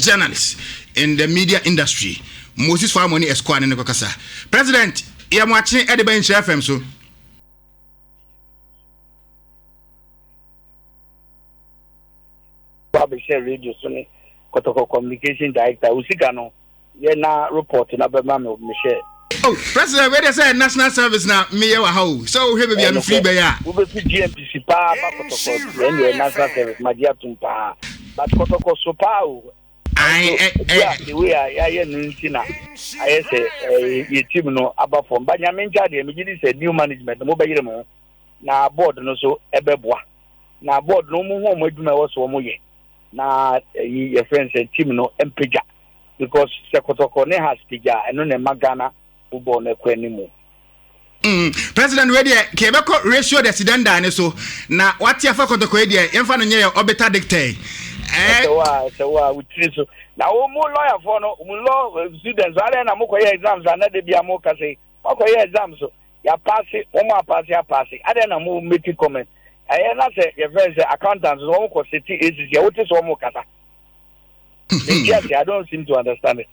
journalist in the media industry. Moses Famoni Esquire and Kokasa. President, I'm watching Eddie Bench FM so. Share radio Sony Kotoko communication director Usikano Yena report na bema me share. Oh, President, where they say national service now me how so here be am free be ya. We be GMPC pa Kotoko when national service magia tumpa but Kotoko so pa o the way I nuntina I say your team no about from but nyamencha de me gidi say new management mo be yire mo na board no so ebeboa na board no mo ho mo adwuma wo so mo ye na your friends and team no empeja because Sekotoko ne has pija eno ne magana ubo ne kwanimu. President we dey kebeko ratio the sidanda ne so na wati afa Kotoko e dey emfa no nye obeta dictate so we treat so na o mo lawyer for no mo law students ale na mo koye exams na de bia mo ka say o koye exams so ya pass o mo pass ade na mo make comment I na say your friends accountants won ko city agency ya wote so mo kata. Yes, I don't seem to understand it.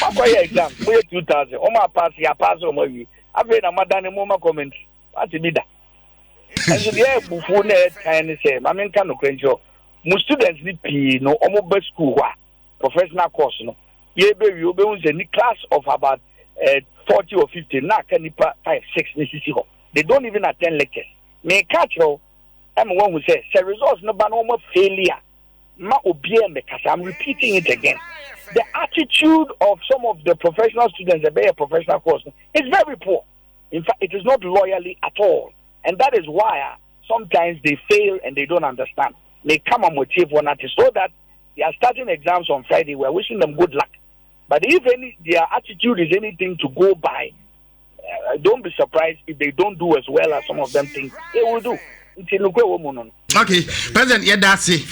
Akoye exam, we 2000. O ma pass ya pass o mo wi. Afi na madane mo ma comment. What be that? And so there bufu na kind say, ma men kan no kwenjo. Mo students ni pi no o mo be school wa. Professional course no. Ye be wi obe un say ni class of about 40 or 50 na kan nipa 5 6 ni sisi ho. They don't even attend lectures. Me catch you. I'm one who says, "The results no ban almost failure." Ma obie me kasa. I'm repeating it again. The attitude of some of the professional students, the professional course, is very poor. In fact, it is not loyally at all, and that is why sometimes they fail and they don't understand. They come and motive one artist so that they are starting exams on Friday. We're wishing them good luck. But if their attitude is anything to go by, don't be surprised if they don't do as well as some of them think they will do. Okay, President Yedasi,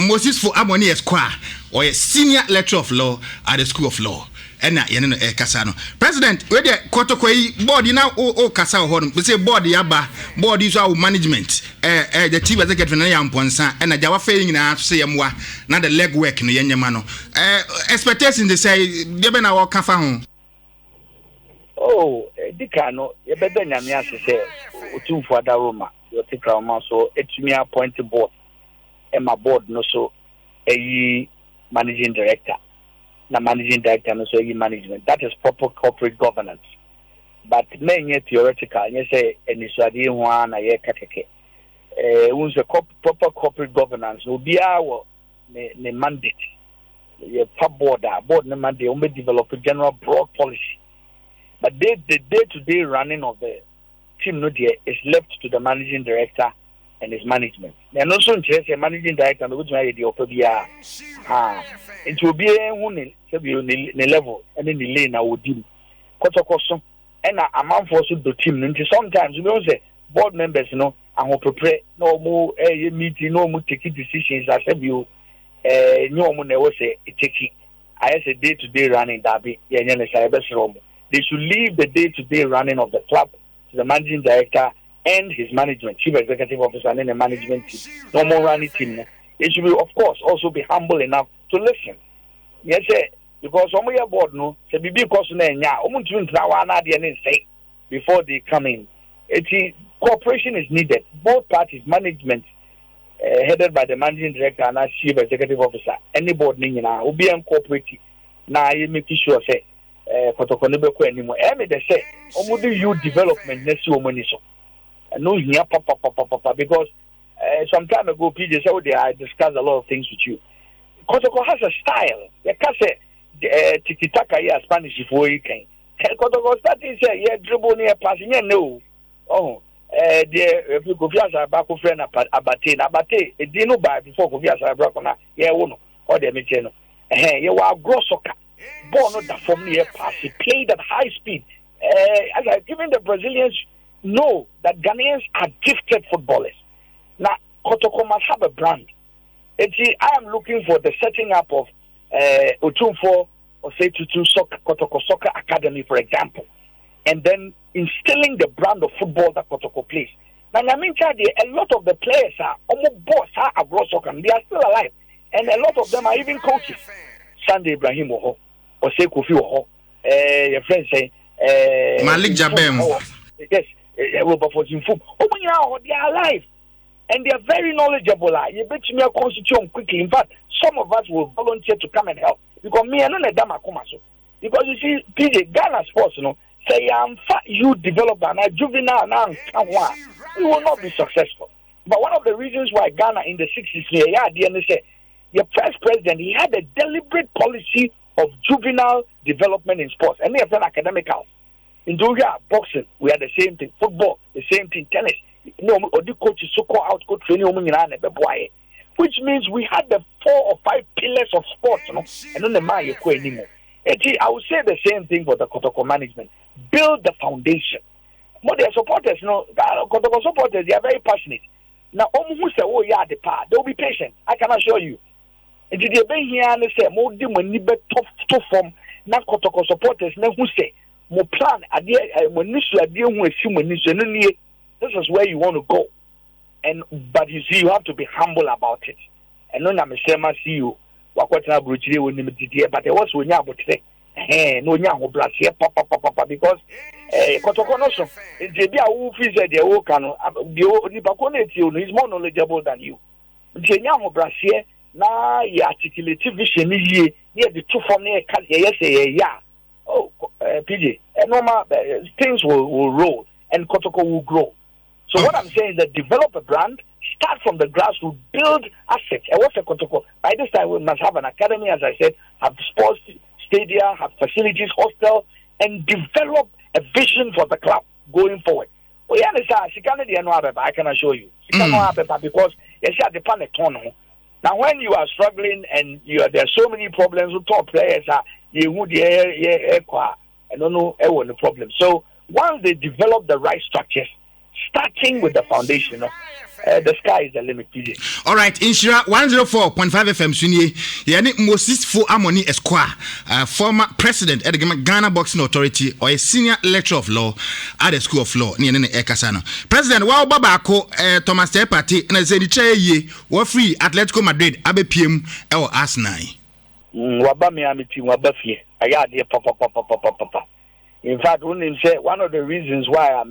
Moses for Amoni Esquire, or a senior lecturer of law at the School of Law. And Casano. President, where the Kotoko board now o Casao Horn, we say board Yaba, board is our management, the chief executive and Ponsa, and a Java failing in our say moi, not the leg work in the Yanyamano. Expectations they say, Debena or Kafa. Oh, Dicano, you better than Yamias say, 2 for the Roma, your ticker so it's me appointed board, and my board no so a managing director. Na managing director and so management. That is proper corporate governance. But many theoretical, you say, and it's a deal one a year cateke. Once a proper corporate governance will be our mandate. Your board the mandate only develop a general broad policy. But the day-to-day running of the team no dear is left to the managing director and his management. And also a managing director which may the opobia. It will be a level and in the lane I would do. Kotokoso and a man for the team. Sometimes you know say board members and will prepare no more meeting, no more taking decisions as you no more never say taking. I say day-to-day running derby. They should leave the day-to-day running of the club to the managing director and his management, chief executive officer, and then the management team. No more running team. They should, of course, also be humble enough to listen. Yes, because some of your board no, say be because say before they come in. Cooperation is needed. Both parties, management, headed by the managing director and chief executive officer, any board will be cooperative. Now you make sure say. Anymore. They say, youth development next year, no, because some time ago, PJ said, I discussed a lot of things with you. Kotoko has a style. You can't say tiki taka here Spanish before you can. Kotoko starting say, yeah, dribble near passing, no. Oh, the Kofias are back of friend Abate, a dino by before Kofias are broken, yeah, uno, or the Micheno. You are gross soccer. Born that from near pass, he played at high speed. As I given the Brazilians know that Ghanaians are gifted footballers. Now, Kotoko must have a brand. I am looking for the setting up of Otumfo or say Tutu Soccer, Kotoko Soccer Academy, for example, and then instilling the brand of football that Kotoko plays. Now, a lot of the players are almost boss, are gross soccer, and they are still alive. And a lot of them are even coaches. Sunday Ibrahim or say Kofi or your friend say Malik Jabem. Yes, Robert Fortinfo. Oh, now they are alive. And they are very knowledgeable. You bet me a constitution quickly. In fact, some of us will volunteer to come and help. Because me, I don't know that. Because you see, PJ, Ghana sports, say I'm you develop a juvenile now, we will not be successful. But one of the reasons why Ghana in the 60s, the first president, he had a deliberate policy of juvenile development in sports. And they have done academic house. In Georgia, boxing, we had the same thing. Football, the same thing. Tennis. Or the coaches so called out coach training which means we had the 4 or 5 pillars of sports, and then the man you anymore. I would say the same thing for the Kotoko management. Build the foundation. But their supporters, Kotoko supporters, they are very passionate. Now, who say, oh yeah, the part, they'll be patient. I can assure you. And they be here and say, more than when you bet top form. Now Kotoko supporters, now who say, more plan. When this is where you want to go. But you see, you have to be humble about it. And no, I'm a see you. But there was when you about today. No, because Kotokonoso, the is more knowledgeable than you. Now, you articulate vision near the two from near yeah. Oh, PJ, normal things will roll and Kotoko will grow. So what I'm saying is that develop a brand, start from the grassroots, build assets. And what's a Kotoko? By this time, we must have an academy, as I said, have sports stadia, have facilities, hostel, and develop a vision for the club going forward. Oh, yeah, I can assure you. Because the planet. Now, when you are struggling and there are so many problems with top players, I don't know the problem. So once they develop the right structures, starting with the foundation, the sky is the limit. All right, Inshira 104.5 FM Sunye, Yani Moses Fu Amoni Esquire, former president at the Ghana Boxing Authority or a senior lecturer of law at the School of Law near Ekasano. President Wow Babako, Thomas Tepati, and I said, ye were free Atletico Madrid, Abe PM or Arsenal. Wabami Amiti Wabafi, I got the papa. In fact, one of the reasons why I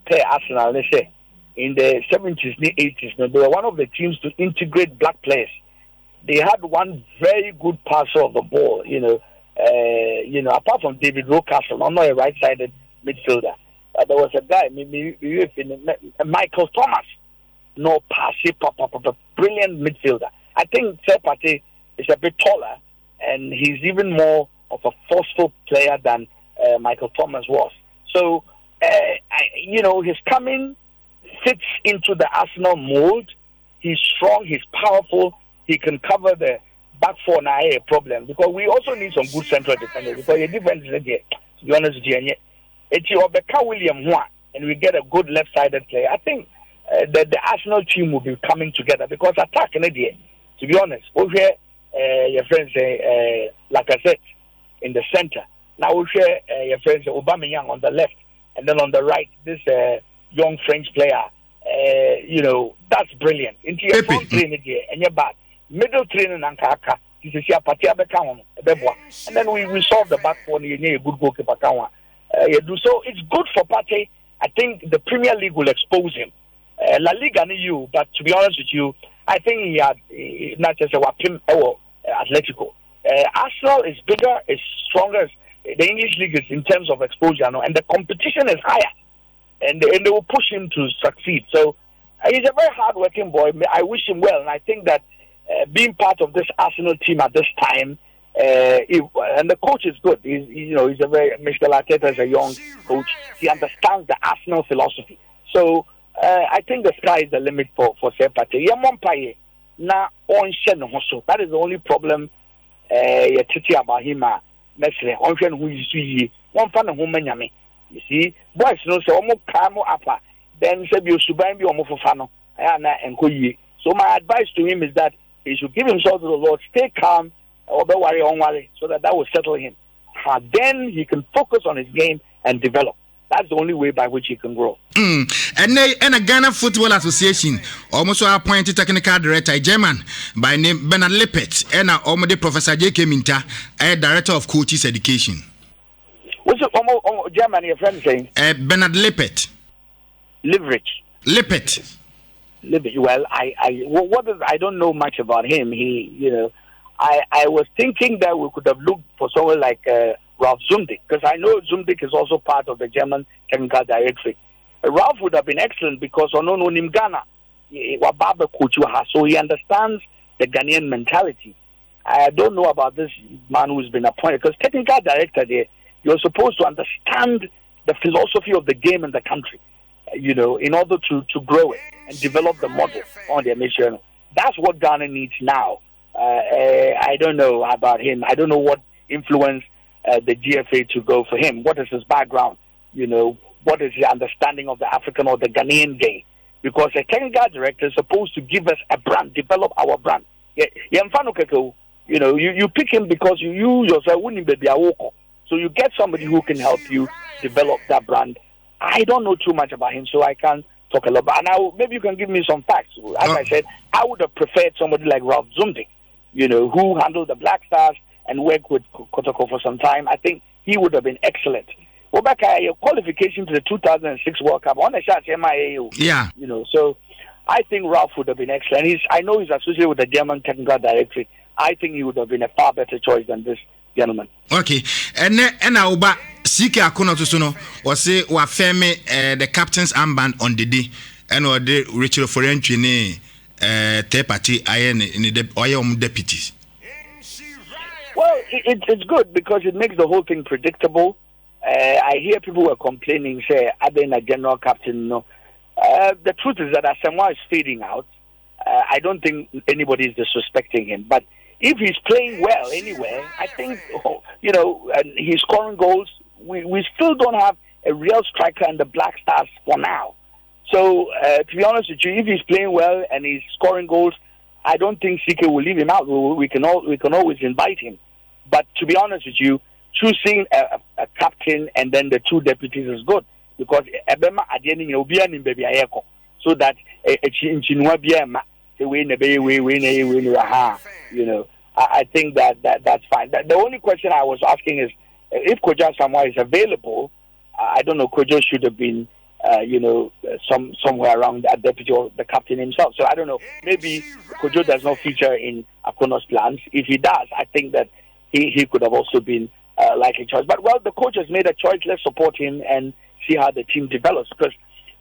pay Arsenal, they say, in the 70s, 80s, they were one of the teams to integrate black players. They had one very good passer of the ball, apart from David Rocastle, I'm not a right-sided midfielder. There was a guy, Michael Thomas, no pass, brilliant midfielder. I think Sepate is a bit taller, and he's even more of a forceful player than Michael Thomas was. So, his coming fits into the Arsenal mold. He's strong, he's powerful, he can cover the back four now a problem. Because we also need some good central defenders. Because the defense is there, to be honest with you. It's Obeka William Hua, and we get a good left-sided player. I think that the Arsenal team will be coming together because attack in the to be honest, over here, your friends say, like I said, in the center. Now we share your friends Aubameyang on the left, and then on the right, this young French player. That's brilliant. Into your front training here, and your back, middle training and Kaka. This is your party and then we solve the back one. You need a good goalkeeper. So it's good for Partey. I think the Premier League will expose him. La Liga and you, but to be honest with you, I think he had not just a Wapim or Atletico. Arsenal is bigger, is stronger. The English league is in terms of exposure, and the competition is higher, and they will push him to succeed. So he's a very hard-working boy. I wish him well, and I think that being part of this Arsenal team at this time, and the coach is good. He's a very Mikel Arteta is a young coach. He understands the Arsenal philosophy. So I think the sky is the limit for Sepate. That is the only problem. About him. You see, boys no say omo kamo apa. Then say be suban be omo fofano. So my advice to him is that he should give himself to the Lord, stay calm, or be worry on worry, so that will settle him. Then he can focus on his game and develop. That's the only way by which he can grow. And a Ghana Football Association almost appointed technical director, German by name Bernard Lippert, and almost Professor J.K. Minta, a director of coaches education. What's the German your friend saying? Bernard Lippert. Leverage. Lippert. Well, I don't know much about him. I was thinking that we could have looked for someone like Ralph Zumdick, because I know Zumdick is also part of the German Technical Directorate. Ralph would have been excellent because in Ghana, so he understands the Ghanaian mentality. I don't know about this man who's been appointed, because technical director there, you're supposed to understand the philosophy of the game in the country, in order to grow it and develop the model on their mission. That's what Ghana needs now. I don't know about him. I don't know what influence the GFA to go for him. What is his background? What is his understanding of the African or the Ghanaian game? Because a technical director is supposed to give us a brand, develop our brand. You pick him because you yourself wouldn't be a walker. So you get somebody who can help you develop that brand. I don't know too much about him, so I can't talk a lot. But now maybe you can give me some facts. As I said, I would have preferred somebody like Ralph Zumdick, who handled the Black Stars and worked with Kotoko for some time. I think he would have been excellent. Well, back your qualification to the 2006 World Cup on the shots, MIAO. Yeah. So I think Ralph would have been excellent. I know he's associated with the German Technical Directorate. I think he would have been a far better choice than this gentleman. Okay. And Uba Sike Akono Tusuno or say Wafeme the captain's armband on the day and or the Richard Forenchi third party in the deputies. Well, it's good because it makes the whole thing predictable. I hear people were complaining, say, being a general captain. The truth is that Asamoah is fading out. I don't think anybody is disrespecting him. But if he's playing well anyway, I think, and he's scoring goals. We still don't have a real striker in the Black Stars for now. So, to be honest with you, if he's playing well and he's scoring goals, I don't think CK will leave him out. We can always invite him. But to be honest with you, choosing a captain and then the two deputies is good, because Ebema at the end will be an baby ayeko, so that I think that's fine. The only question I was asking is if Kojo Asamoah is available. I don't know. Kojo should have been, somewhere around that deputy or the captain himself. So I don't know. Maybe Kojo does not feature in Akono's plans. If he does, I think that he could have also been like a choice. But the coach has made a choice. Let's support him and see how the team develops. Because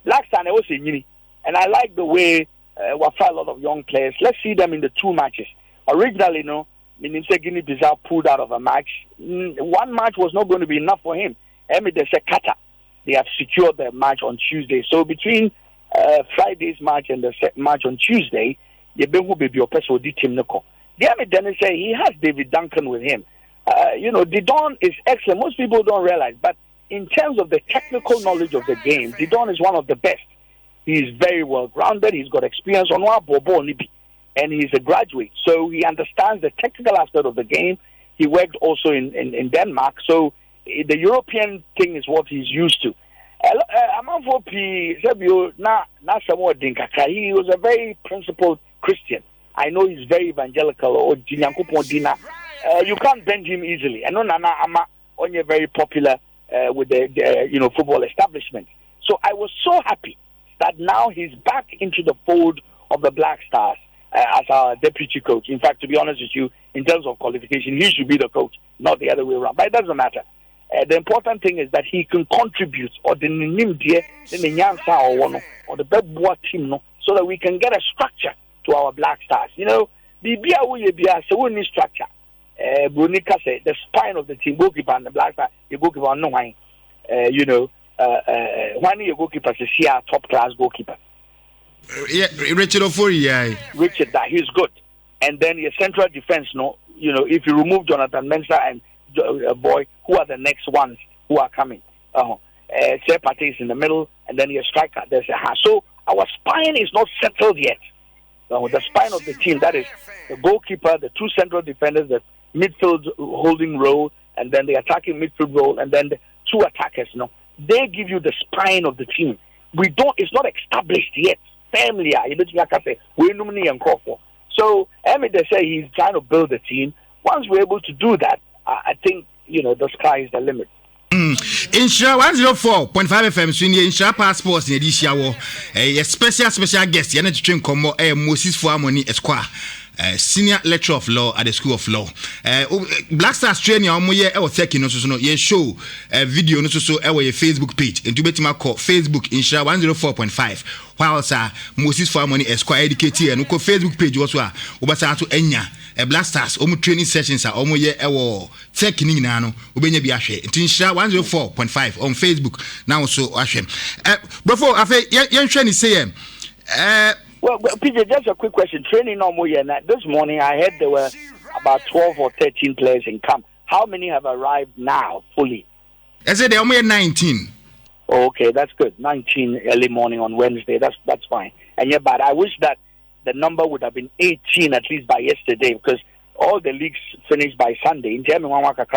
last time I was in Uni, and I like the way we find a lot of young players. Let's see them in the two matches. Originally, Guinea-Bissau pulled out of a match. One match was not going to be enough for him. Qatar, they have secured the match on Tuesday. So between Friday's match and the match on Tuesday, he has David Duncan with him. Didon is excellent. Most people don't realize, but in terms of the technical knowledge of the game, Didon is one of the best. He's very well grounded. He's got experience on Bobo Nibi, and he's a graduate, so he understands the technical aspect of the game. He worked also in Denmark, so the European thing is what he's used to. He was a very principled Christian. I know he's very evangelical. You can't bend him easily. I know Nana Ama only very popular with the football establishment. So I was so happy that now he's back into the fold of the Black Stars as our deputy coach. In fact, to be honest with you, in terms of qualification, he should be the coach, not the other way around. But it doesn't matter. The important thing is that he can contribute or the Bebwa team, so that we can get a structure to our Black Stars. So we need structure. Brunica said the spine of the team, goalkeeper and the Black Star, the goalkeeper no one. One your goalkeeper is a top class goalkeeper. Richard Ofori, Richard, that he's good. And then your central defense, if you remove Jonathan Mensah and Boy, who are the next ones who are coming? Sepate is in the middle, and then your striker. There's a so our spine is not settled yet. The spine of the team, that is the goalkeeper, the two central defenders, the midfield holding role, and then the attacking midfield role, and then the two attackers. they give you the spine of the team. It's not established yet. Family, so they say he's trying to build a team. Once we're able to do that, I think, the sky is the limit. Insha 104.5 FM Senior Insha passports in this year. A special guest, Yana Chin Como, Moses for Harmony Esquire. Senior lecturer of law at the School of Law. Black Stars training on my taking no so ye show video no so our Facebook page and to bet my call Facebook Insha 104.5. While sir Moses for Harmony Esquire educated and uko Facebook page also ubasa to enya Black Stars training sessions are our taking na no ubenya bi ahwe Insha 104.5 on Facebook now so ahwe before afa yen hwe ni say Well, PJ, just a quick question. Training no more yet. This morning, I heard there were about 12 or 13 players in camp. How many have arrived now fully? I said there are only 19. Oh, okay, that's good. 19 early morning on Wednesday. That's fine. And yeah, but I wish that the number would have been 18 at least by yesterday, because all the leagues finished by Sunday. In Germany, Wanwaka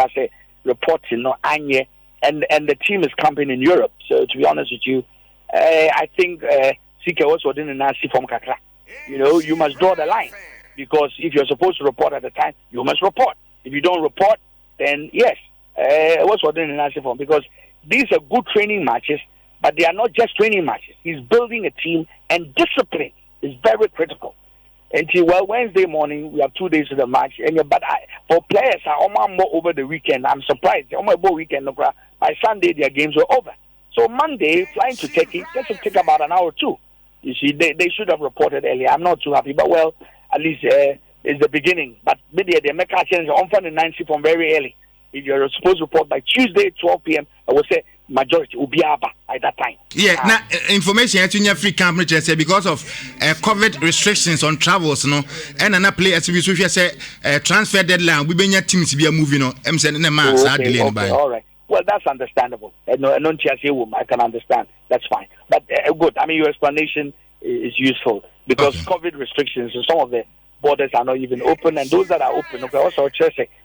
reporting and the team is camping in Europe. So to be honest with you, I think. Also didn't see from Kakra. You must draw the line, because if you're supposed to report at the time, you must report. If you don't report, then yes, also didn't see from, because these are good training matches, but they are not just training matches. He's building a team, and discipline is very critical. Until Wednesday morning, we have 2 days to the match, but for players more over the weekend. I'm surprised. Weekend by Sunday their games were over. So Monday, flying to Turkey, just to take about an hour or two. You see, they should have reported earlier. I'm not too happy, but at least it's the beginning. But maybe they make a change on the 90 from very early. If you're supposed to report by Tuesday, 12 p.m., I would say majority will be at that time. Yeah, now information at your free camp, because of COVID restrictions on travels, and another play as we say transfer deadline. We been your teams to be moving on. I'm saying all right. Well, that's understandable. I can understand. That's fine. But good. I mean, your explanation is useful, because COVID restrictions and some of the borders are not even open, and those that are open, also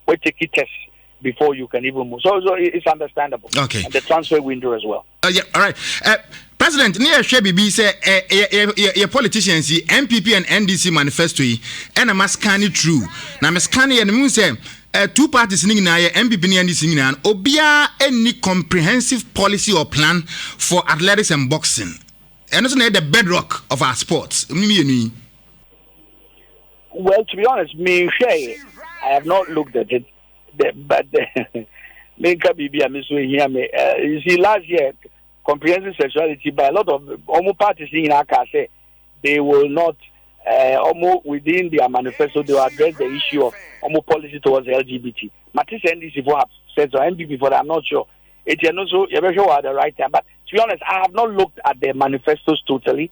we take tests before you can even move. So it's understandable. Okay. And the transfer window as well. Yeah. All right. President, near Shebi say your politicians, MPP and NDC manifesto, and a mascani true. Now mascani and moon say. Two parties in MPP and NDC obia any comprehensive policy or plan for athletics and boxing. And also the bedrock of our sports. Well, to be honest, I have not looked at it, but you see, last year, comprehensive sexuality by a lot of parties in Aka say they will not. Almost within their manifesto, they will address the issue of policy towards LGBT. Matisse NDC have said so, MPP for that, I'm not sure. It's also you're sure at the right time. But to be honest, I have not looked at their manifestos totally.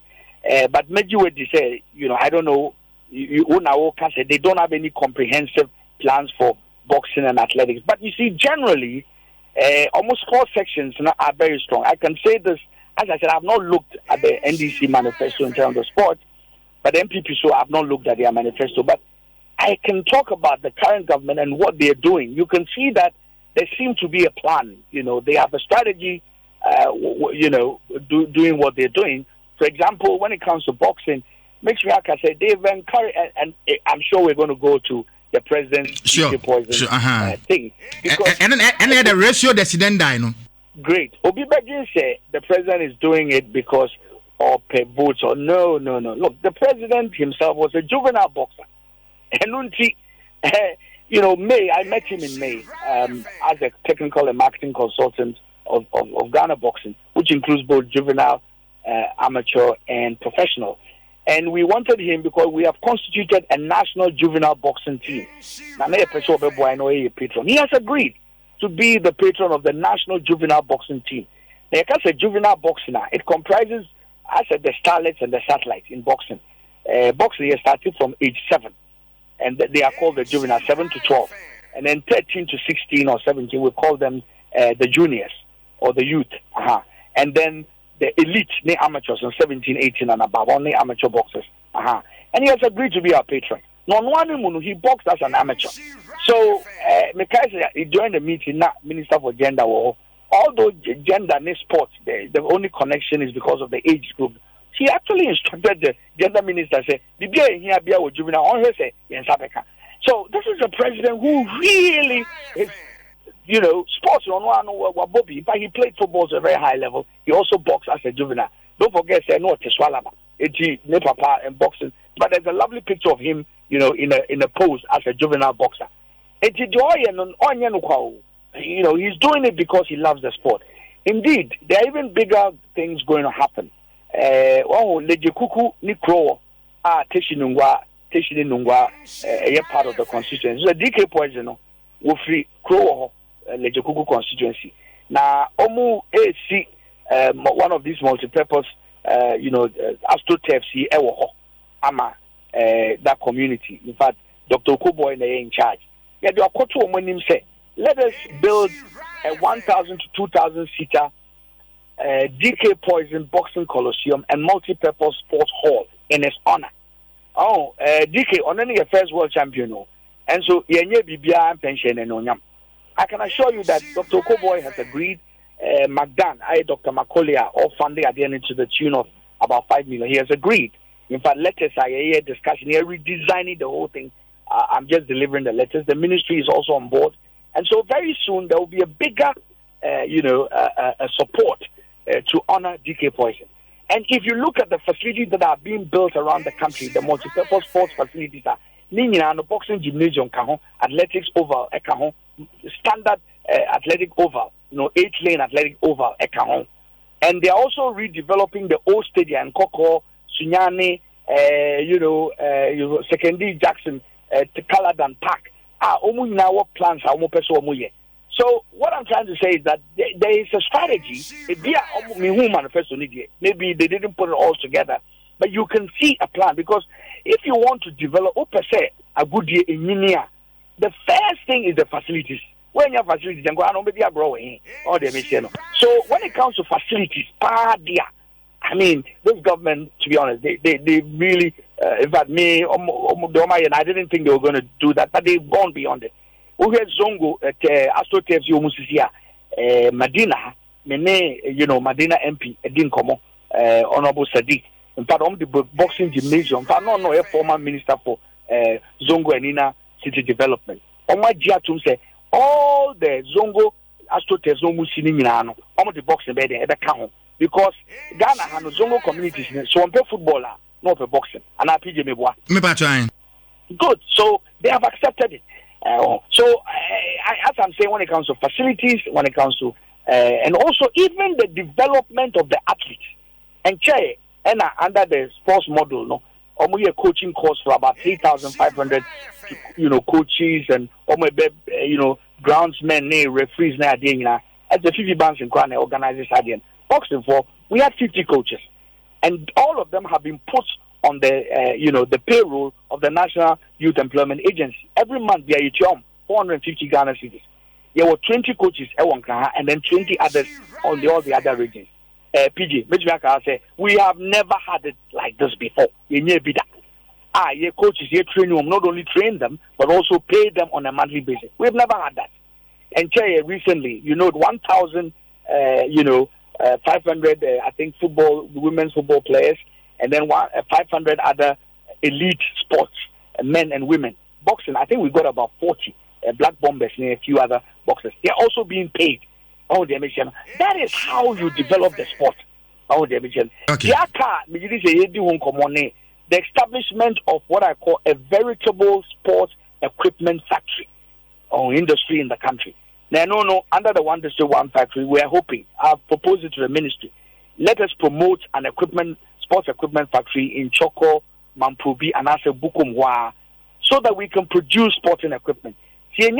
But maybe what they say, I don't know. They don't have any comprehensive plans for boxing and athletics. But you see, generally, almost 4 sections are very strong. I can say this, as I said, I have not looked at the NDC manifesto in terms of sport. But MPP, so I've not looked at their manifesto. But I can talk about the current government and what they're doing. You can see that there seems to be a plan. They have a strategy, doing what they're doing. For example, when it comes to boxing, makes me like I said, they've encouraged, and I'm sure we're going to go to the president's poison thing. And the ratio that's then die, Great. Obi Begin say the president is doing it because or pay votes or no. Look, the president himself was a juvenile boxer. And I met him in May as a technical and marketing consultant of Ghana Boxing, which includes both juvenile, amateur, and professional. And we wanted him because we have constituted a national juvenile boxing team. He has agreed to be the patron of the national juvenile boxing team. Now, as a juvenile boxing, it comprises, I said, the starlets and the satellites in boxing. Boxing has started from age 7, and they are called the juvenile, 7 to 12. And then 13 to 16 or 17, we call them the juniors or the youth. And then the elite, the amateurs, and 17, 18 and above, only amateur boxers. And he has agreed to be our patron. He boxed as an amateur. So, he joined the meeting, Minister for Gender or although gender in sports, the only connection is because of the age group. She actually instructed the gender minister, say, so this is a president who really is, sports on one Bobby. In fact, he played football at a very high level. He also boxed as a juvenile. Don't forget, say no Teswalaba, Papa and boxing. But there's a lovely picture of him, in a pose as a juvenile boxer. He's doing it because he loves the sport. Indeed, there are even bigger things going to happen. Lejekuku ni Krowo, Teshinungwa, part of the constituency. So DK Poison, will free Krowo, Lejekuku constituency. Now, Omu AC, one of these multi-purpose, AstroTFC, Ama, that community. In fact, Dr. Okuboy is in charge. Yeah, they are say, let us build a 1,000 to 2,000 seater DK Poison Boxing Coliseum and multi-purpose sports hall in his honor. DK only a first world champion, and so Bibia pension and onyam. I can assure you that Dr. Okuboy has agreed. Magdan, Dr. Makolia, all funding at the end to the tune of about 5 million. He has agreed. In fact, letters are a discussion here, redesigning the whole thing. I'm just delivering the letters. The ministry is also on board, and so very soon there will be a bigger, support to honor DK Poison. And if you look at the facilities that are being built around the country, the multi-purpose sports facilities are the boxing gymnasium, athletics oval, standard athletic oval, 8-lane athletic oval, and they are also redeveloping the old stadium in Koko, Sunyani, Secondary Jackson, Kaladan Park. What plans are So what I'm trying to say is that there is a strategy. Maybe they didn't put it all together, but you can see a plan, because if you want to develop a good year in India, the first thing is the facilities. When you have facilities, then go on maybe growing or the mission. So when it comes to facilities, I mean, this government, to be honest, they really, in fact, me, and I didn't think they were going to do that, but they've gone beyond it. We had Zongo at AstroTFC Omusisia, Madina, Madina MP, Edin Komo, Honorable Sadiq. In fact, the boxing gymnasium, in fact, no, a former minister for Zongo and Ina City Development. Oma Jiatum say, all the Zongo AstroTFC Omusini, the boxing bed, because Ghana has Zongo communities, so I'm a footballer, not a boxing, and I PJ Meboa. Good, so they have accepted it. As I'm saying, when it comes to facilities, when it comes to, and also even the development of the athletes, and under the sports model, we a coaching course for about 3,500, coaches and groundsmen, referees, as the 50 bands in Kwane organizes again. Boxing for, we had 50 coaches, and all of them have been put on the the payroll of the National Youth Employment Agency. Every month they are 450 Ghana cedis. There were 20 coaches and then 20 others on all the other regions. PG, say we have never had it like this before. Your coaches, you train them, not only train them but also pay them on a monthly basis. We've never had that. And recently, 1,000 500 I think women's football players, and then 500 other elite sports, men and women. Boxing, I think we got about 40 black bombers and a few other boxers. They're also being paid. That is how you develop the sport. Okay. The establishment of what I call a veritable sports equipment factory or industry in the country. Now, under the One District One Factory, we are hoping, I've proposed it to the ministry, let us promote an sports equipment factory in Choko, Mampubi, and Ase Bukumwa, so that we can produce sporting equipment. Then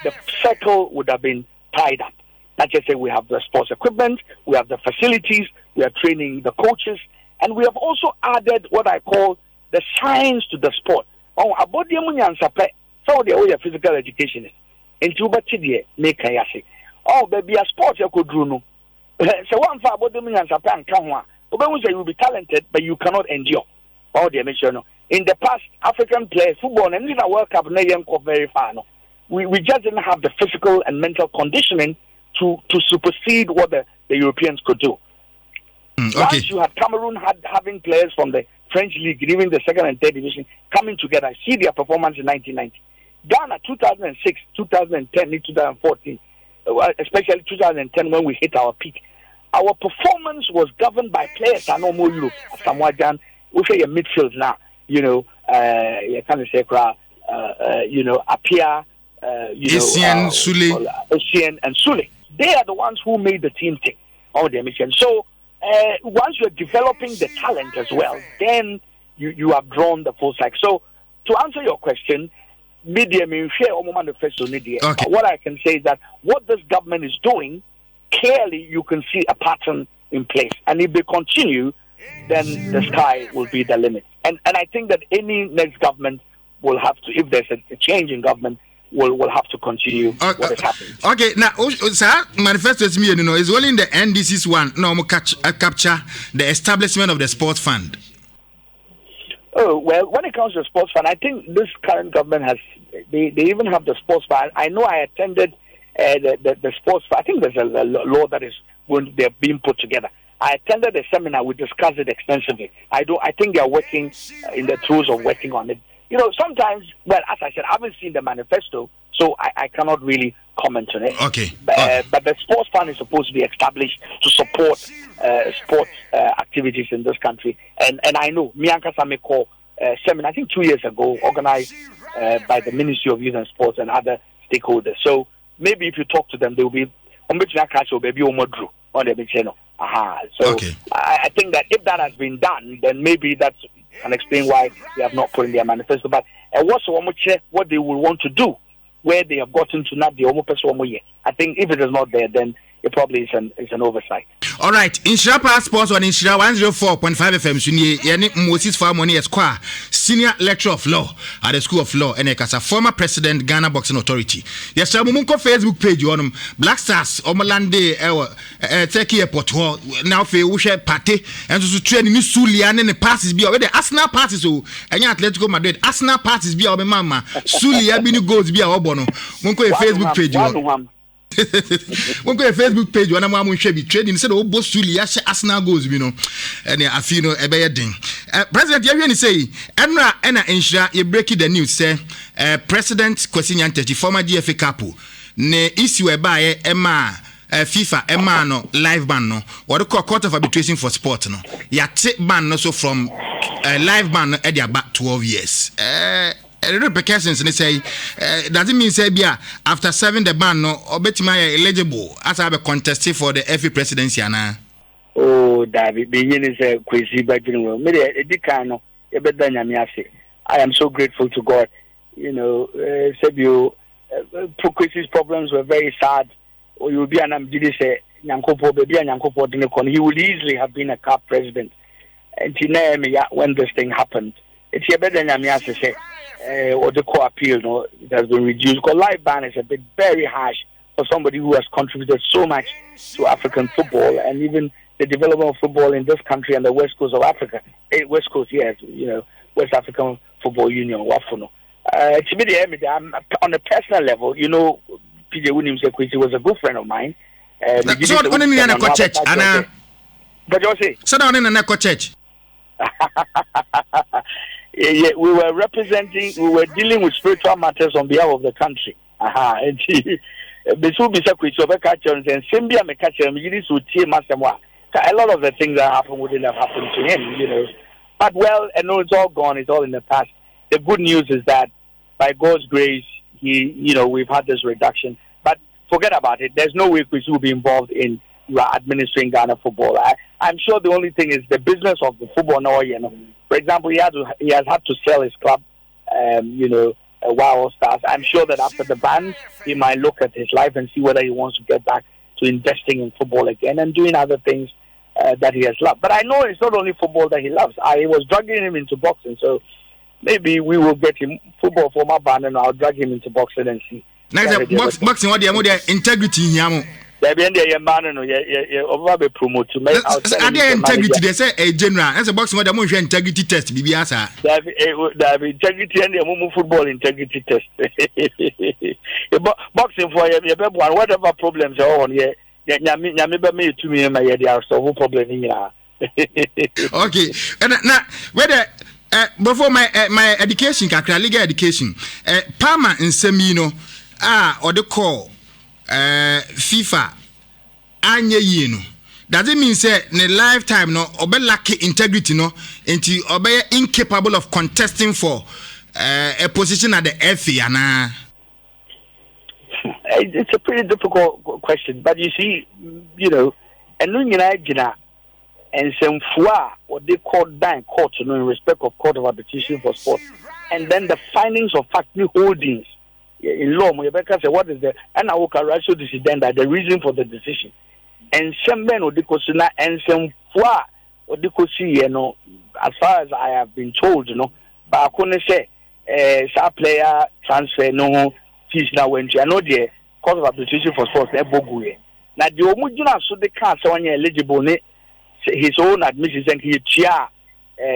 the circle would have been tied up. Not just say we have the sports equipment, we have the facilities, we are training the coaches, and we have also added what I call the science to the sport. So the way physical education is. Into Batidi, make a yasi. Oh, baby, a sport you could do no. So one for about the millions of pounds come one. You will be talented, but you cannot endure. Oh, dear, in the past, African players, football, and even a World Cup, they didn't go very far. No. we just didn't have the physical and mental conditioning to supersede what the Europeans could do. Okay. Once you had Cameroon having players from the French league, even the second and third division, coming together, see their performance in 1990. Ghana, 2006, 2010, 2014, especially 2010 when we hit our peak. Our performance was governed by players I know more Europe. Samoa Jan, we say a midfield now, you kind of say, Apia, Essien, Sule. Essien and Sule. They are the ones who made the team tick on their mission. So once you're developing the talent as well, then you have drawn the full cycle. So to answer your question, what I can say is that what this government is doing, clearly you can see a pattern in place. And if they continue, then the sky will be the limit. And I think that any next government will have to, if there's a change in government, will have to continue what is happening. Okay, now, sir, manifesto is only in the NDC's one. No, capture the establishment of the sports fund. Oh, well, when it comes to the sports fund, I think this current government has, they even have the sports fund. I know I attended the sports fund. I think there's a law that is they're being put together. I attended a seminar. We discussed it extensively. I think they are working in the throes of working on it. Sometimes, well, as I said, I haven't seen the manifesto, so I cannot really comment on it. Okay. But the sports fund is supposed to be established to support sports activities in this country. And I know, Mianka Sameko seminar, I think 2 years ago, organized by the Ministry of Youth and Sports and other stakeholders. So maybe if you talk to them, they will be, so okay. I think that if that has been done, then maybe that can explain why they have not put in their manifesto. But what they will want to do, where they have gotten to not the homo. I think if it is not there, then it probably is an oversight. All right, Inshira Passports on Inshira 104.5 FM. Yani Moses Famoni Esquire, senior lecturer of law at the School of Law, and a former president Ghana Boxing Authority. Yes, sir. Mumunko Facebook page on Black Stars Omalande Turkey Airport. Now for Usha Party and to train Miss Sulian and the passes be already Arsenal passes so and Atletico Madrid Arsenal passes be our mama Sulia bini goes be our bono. Munko Facebook page on. When go Facebook page when I'm trading said oh Bosuli Arsenal goals and I feel President you say Emra Inshira you break the news say President Kwesi Nyantakyi former GFA couple ne issue whereby FIFA no live ban no what they call court of arbitration for sport no ya take ban no so from live ban no at back 12 years repercussions and say does it mean say after serving the ban no obetima eligible as I be contesting for the FA presidency na David being is a crazy background me edikano e beda nyame ase I am so grateful to God Sebio Kwesi's problems were very sad or you will be an amjidi say nyankopo baby nyankopo dinekon he would easily have been a CAF president and when this thing happened it's a better nyame ase say or the court appeal, it has been reduced. Because live ban is a bit very harsh for somebody who has contributed so much to African football and even the development of football in this country and the West Coast of Africa. West Coast, yes, West African Football Union, Wafuno. On a personal level, PJ Williams was a good friend of mine. So on in a church, Anna. But you say, sit down in a church. Yeah, we were dealing with spiritual matters on behalf of the country. And a lot of the things that happened wouldn't have happened to him, But well, I know it's all gone, it's all in the past. The good news is that by God's grace, we've had this reduction. But forget about it. There's no way Chris will be involved in administering Ghana football. I'm sure the only thing is the business of the football now, For example, he has had to sell his club, Wild Stars. I'm sure that after the ban, he might look at his life and see whether he wants to get back to investing in football again and doing other things that he has loved. But I know it's not only football that he loves. I was dragging him into boxing, so maybe we will get him football for my ban and I'll drag him into boxing and see. Boxing, what the integrity here? There be any man no over be promote to make out. Are there integrity? They say a general. As a boxing, what the integrity test. BBS. There be integrity and the football integrity test. Boxing for you, whatever problems are on here. Nyame me to me my there solve problem here. Okay, and now whether before my education, legal education, Palmer and Semino or the call FIFA anye yino. Does it mean say in a lifetime no obe lack integrity no into obe incapable of contesting for a position at the FA na? It's a pretty difficult question, but you see, and and some what they call down court, in respect of court of arbitration for sport, and then the findings of factory holdings in law. Rebecca said, "What is the and I will ratio decision that the reason for the decision?" And some men would na and some what they could see, as far as I have been told, but I couldn't say, star player transfer no. Now when you know the court of arbitration for sports, now the omujina so they can't say when you're eligible, his own admission saying he chair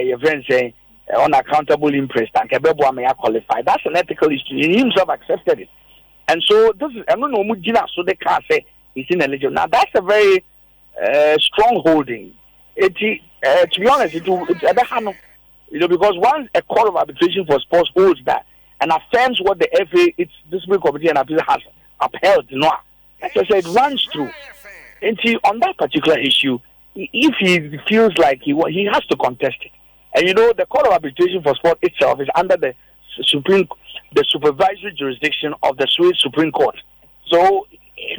your friend saying unaccountable interest and Kebebo may qualify. That's an ethical issue. He himself accepted it, and so this is I don't know omujina so they can't say he's ineligible. Now that's a very strong holding. To be honest, it's a bit because once a court of arbitration for sports holds that and affirms what the FA, its disciplinary committee and appeal has upheld, like I said, it runs through. And see, on that particular issue, if he feels like he has to contest it. And the Court of Arbitration for Sport itself is under the supervisory jurisdiction of the Swiss Supreme Court. So,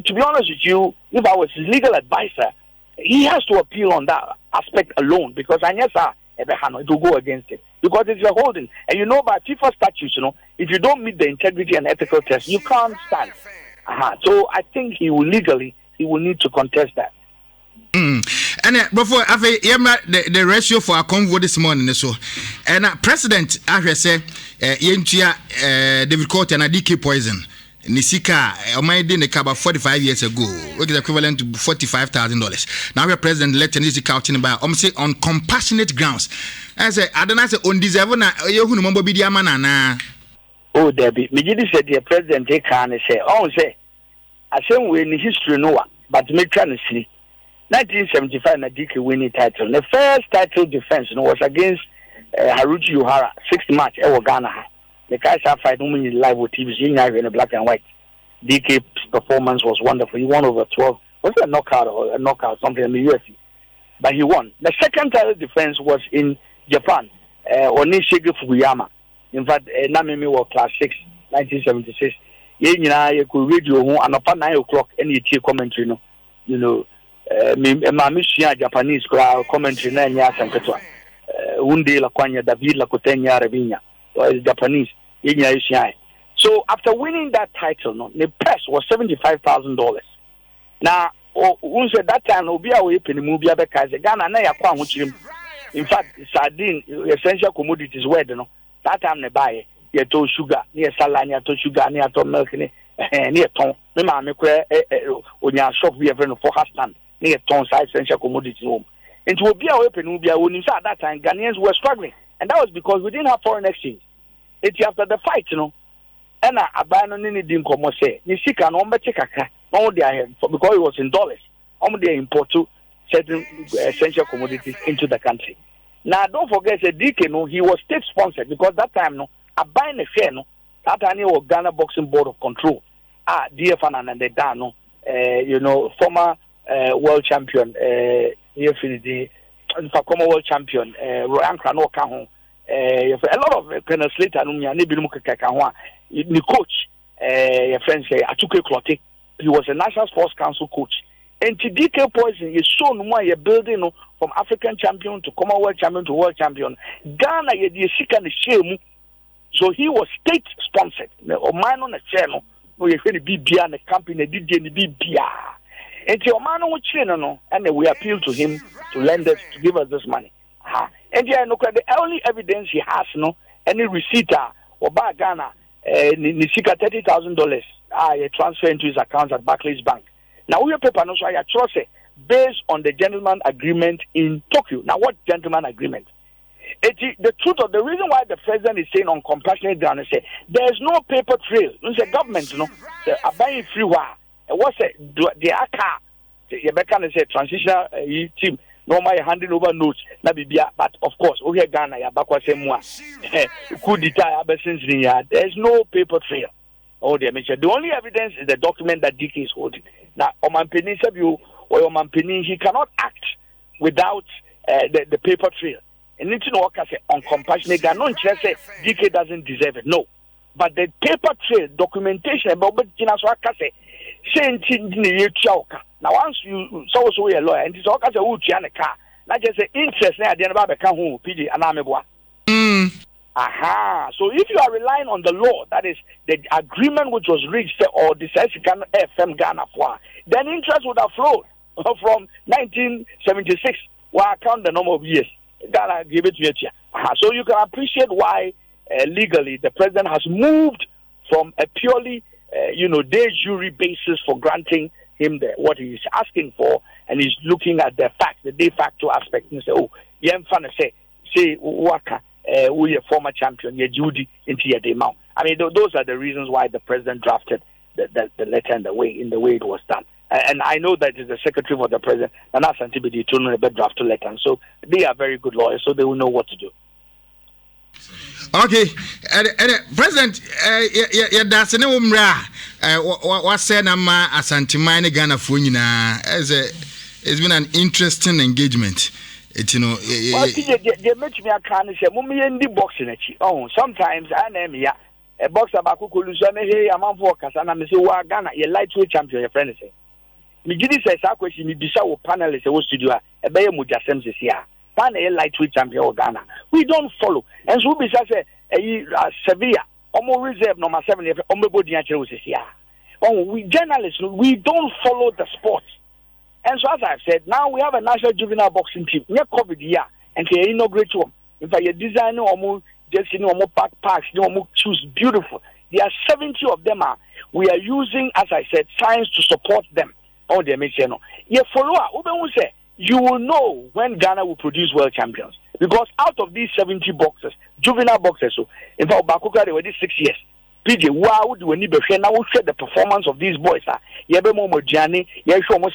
to be honest with you, if I was his legal advisor, he has to appeal on that aspect alone because it will go against it. Because it's a holding. And by FIFA statutes, if you don't meet the integrity and ethical test, you can't stand. So I think he will need to contest that. And before the ratio for our convo this morning, so and President I say David Court and DK Poison. Nisika, I did about 45 years ago, which is equivalent to $45,000. Now, we are president letting Nisika out in about on compassionate grounds. I say, I don't know, undeserving. Oh, Debbie, me said the president they can't say, I say we in history no, but me trying to see 1975 Nadiki winning title. The first title defense was against Haruji Uhara, 6th match, Ghana. The guys have fight only live with TV in the black and white. DK's performance was wonderful. He won over 12. Was it a knockout or a knockout, something in the UFC? But he won. The second title defense was in Japan. Onishige Fukuyama. In fact, Namimi was class 6, 1976. You could radio and upon 9 o'clock any commentary. Mamishia Japanese commentary 9 years and Ketua. Unde la Kwanya, David la Kotenya Ravinya. Japanese. So after winning that title, the price was $75,000. Now, at that time, Ghana na in fact, sardine, essential commodities, that time they buy you to sugar, near salad, to sugar, near to milk, near ton. The mamma on your shop, we have for her stand near ton size essential commodities home. And to be open, at that time, Ghanaians were struggling, and that was because we didn't have foreign exchange. It's after the fight, and I buy no need to come say, you see, can only take all their because it was in dollars, only they import certain essential commodities into the country. Now, don't forget, DK, he was state sponsored because that time, I buy a share, that time, was Ghana Boxing Board of Control, DFN and the Dano, former world champion, former world champion, Royan Krano Kahon. A lot of Colonel Slater, the coach, your friend say, Atuke Clotte, he was a National Sports Council coach. And to DK Poison, you saw no more building from African champion to Commonwealth champion to world champion. Ghana, you see, the shame. So he was state sponsored. Or man on a channel, where you're going to be behind the company, did be beer. And your man on channel, and we appeal to him to lend us, to give us this money. And the only evidence he has, any receipt or by Ghana, Nisika $30,000, transfer into his account at Barclays Bank. Now we paper no so I trust based on the gentleman agreement in Tokyo. Now what gentleman agreement? The truth of the reason why the president is saying on compassionate ground is say there is no paper trail. It's a government, a buying free war. What's the car? You can say transitional team. Normally handing over notes, but of course, we have Ghana, there's no paper trail. Oh, they mentioned the only evidence is the document that DK is holding. Now, he cannot act without the paper trail. And it's not on compassionate ground. No, say DK doesn't deserve it. No, but the paper trail documentation about now once you so a lawyer and it's all kinds of wood and a car, not just the interest at the end of the PG and Ameboa. Aha. So if you are relying on the law, that is the agreement which was reached or the FM Ghana for, then interest would have flowed from 1976. Well, I count the number of years. Ghana give it to you. So you can appreciate why legally the president has moved from a purely de jure basis for granting him what he is asking for, and he's looking at the fact, the de facto aspect, and say, oh, say waka, we a former champion, ye Judy into your demand. I mean, those are the reasons why the president drafted the letter in the way it was done. And I know that it's the secretary for the president, and that's Antibody to know about draft letter. And so they are very good lawyers, so they will know what to do. Okay, President, that's an umra. What said Nama Asantimine Ghana for you now? It's been an interesting engagement. They make me a can say, Mummy in the boxing. Oh, sometimes I name ya a boxer about Kukuluzan. Hey, I'm on focus, and I'm saying, Ghana, your lightweight champion, your friend. Mijidi says, I question me, Bisha panelists, a studio, a Bayer Mujasem this year. A lightweight champion of Ghana. We don't follow. And so we say Sevilla, almost reserve number 7 years, we journalists, we don't follow the sport. And so as I've said, now we have a national juvenile boxing team. Near COVID year, and they inaugurate one. In fact, you design almost just parks, choose beautiful. There are 70 of them. We are using, as I said, science to support them. Oh, they make you follow up. You will know when Ghana will produce world champions. Because out of these 70 boxers, juvenile boxers, so in fact, Bakuka, they were 6 years. PJ, wow, do we need to now share the performance of these boys?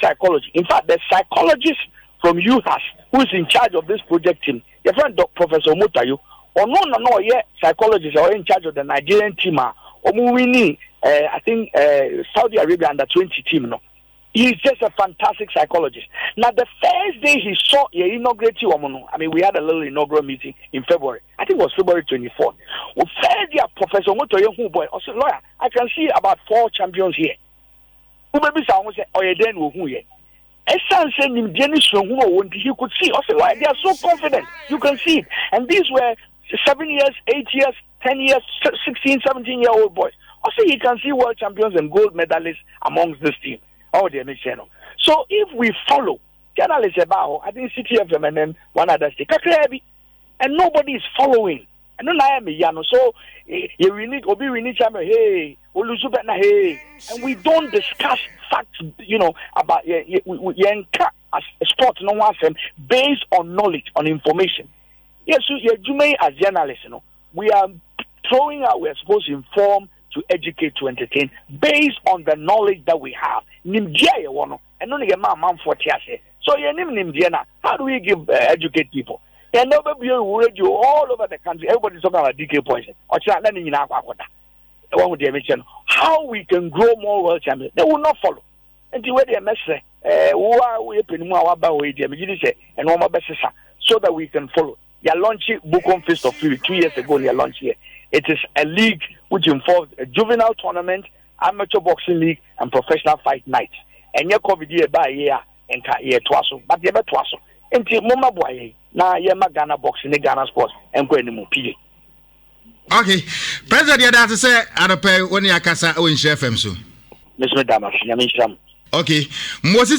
Psychology. In fact, the psychologist from UHAS, who is in charge of this project team, your friend Professor Mutayo, or no, psychologists are in charge of the Nigerian team, or winning, I think, Saudi Arabia under 20 team, no. He's just a fantastic psychologist. Now, the first day he saw the inauguration, I mean, we had a little inaugural meeting in February. I think it was February 24th. Well, first year, Professor Motoyo, boy, I said, lawyer, I can see about 4 champions here. Who maybe someone say, oh, yeah, then who here? Essence in Dennis, who he could see. I said, why? They are so confident. You can see it. And these were 7 years, 8 years, 10 years, 16, 17-year-old boys. I said, you can see world champions and gold medalists amongst this team. Oh, dear, so if we follow journalists about, I think CTFM and then one other state, and nobody is following. And then I am a Yano, so we need champion, hey, hey, and we don't discuss facts, about sport, no one based on knowledge, on information. Yes, so as journalists, we are throwing out, we are supposed to inform, to educate, to entertain, based on the knowledge that we have. And only a man for Tiase. So how do we educate people? And nobody radio all over the country. Everybody's talking about DK poison. How we can grow more world champions? They will not follow. And the way they message, so that we can follow. They are launching Bukom Fist of Fury 2 years ago. They are launching here. It is a league which involves a juvenile tournament, amateur boxing league, and professional fight nights. And your COVID year by year and year twice, but you have twice. Until Mama Boy, now you're Ghana boxing, Ghana sports, and going to move. Okay, President, that's to say, I don't pay when you can say, oh, in Chef FM. So, Miss Madame, okay, Moses.